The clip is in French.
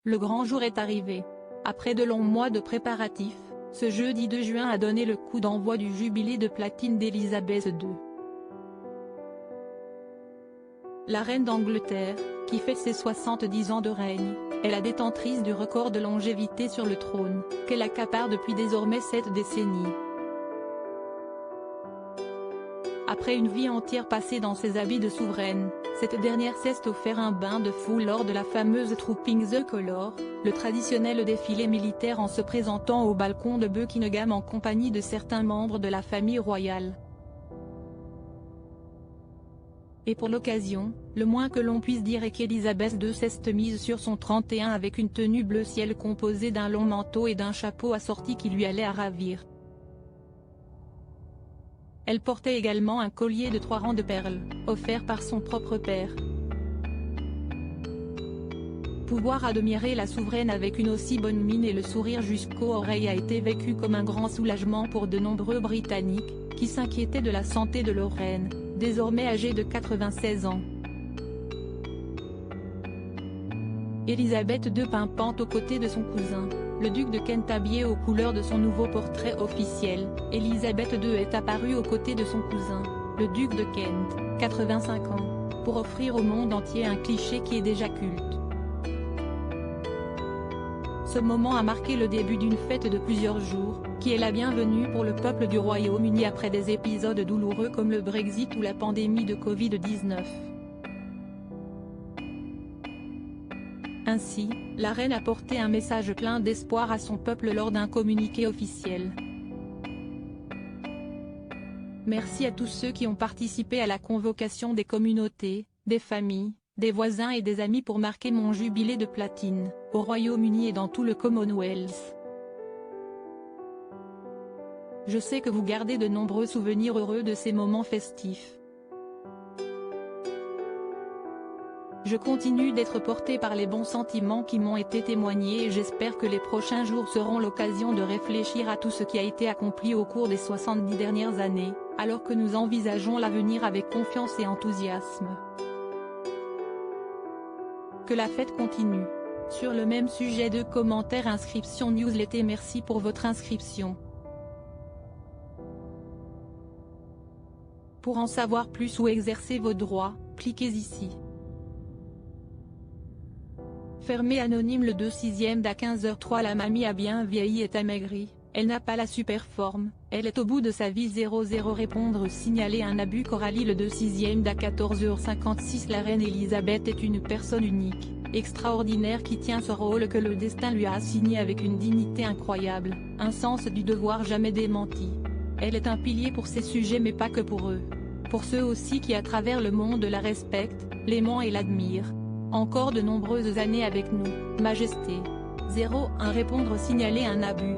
Le grand jour est arrivé. Après de longs mois de préparatifs, ce jeudi 2 juin a donné le coup d'envoi du jubilé de platine d'Élisabeth II. La reine d'Angleterre, qui fête ses 70 ans de règne, est la détentrice du record de longévité sur le trône, qu'elle accapare depuis désormais 7 décennies. Après une vie entière passée dans ses habits de souveraine, cette dernière s'est offert un bain de foule lors de la fameuse Trooping the Colour, le traditionnel défilé militaire en se présentant au balcon de Buckingham en compagnie de certains membres de la famille royale. Et pour l'occasion, le moins que l'on puisse dire est qu'Élisabeth II s'est mise sur son 31 avec une tenue bleu ciel composée d'un long manteau et d'un chapeau assorti qui lui allait à ravir. Elle portait également un collier de 3 rangs de perles, offert par son propre père. Pouvoir admirer la souveraine avec une aussi bonne mine et le sourire jusqu'aux oreilles a été vécu comme un grand soulagement pour de nombreux Britanniques, qui s'inquiétaient de la santé de leur reine, désormais âgée de 96 ans. Élisabeth II pimpante aux côtés de son cousin, le duc de Kent habillé aux couleurs de son nouveau portrait officiel. Élisabeth II est apparue aux côtés de son cousin, le duc de Kent, 85 ans, pour offrir au monde entier un cliché qui est déjà culte. Ce moment a marqué le début d'une fête de plusieurs jours, qui est la bienvenue pour le peuple du Royaume-Uni après des épisodes douloureux comme le Brexit ou la pandémie de Covid-19. Ainsi, la reine a porté un message plein d'espoir à son peuple lors d'un communiqué officiel. Merci à tous ceux qui ont participé à la convocation des communautés, des familles, des voisins et des amis pour marquer mon jubilé de platine, au Royaume-Uni et dans tout le Commonwealth. Je sais que vous gardez de nombreux souvenirs heureux de ces moments festifs. Je continue d'être porté par les bons sentiments qui m'ont été témoignés et j'espère que les prochains jours seront l'occasion de réfléchir à tout ce qui a été accompli au cours des 70 dernières années, alors que nous envisageons l'avenir avec confiance et enthousiasme. Que la fête continue. Sur le même sujet de commentaires inscription newsletter. Merci pour votre inscription. Pour en savoir plus ou exercer vos droits, cliquez ici. Fermé anonyme le 2/6 d'à 15h03. La mamie a bien vieilli et amaigri, elle n'a pas la super forme, elle est au bout de sa vie. 00 répondre signaler un abus. Coralie le 2/6 d'à 14h56. La reine Elisabeth est une personne unique, extraordinaire qui tient ce rôle que le destin lui a assigné avec une dignité incroyable, un sens du devoir jamais démenti. Elle est un pilier pour ses sujets mais pas que pour eux. Pour ceux aussi qui à travers le monde la respectent, l'aiment et l'admirent. Encore de nombreuses années avec nous, Majesté. 01 répondre signaler un abus.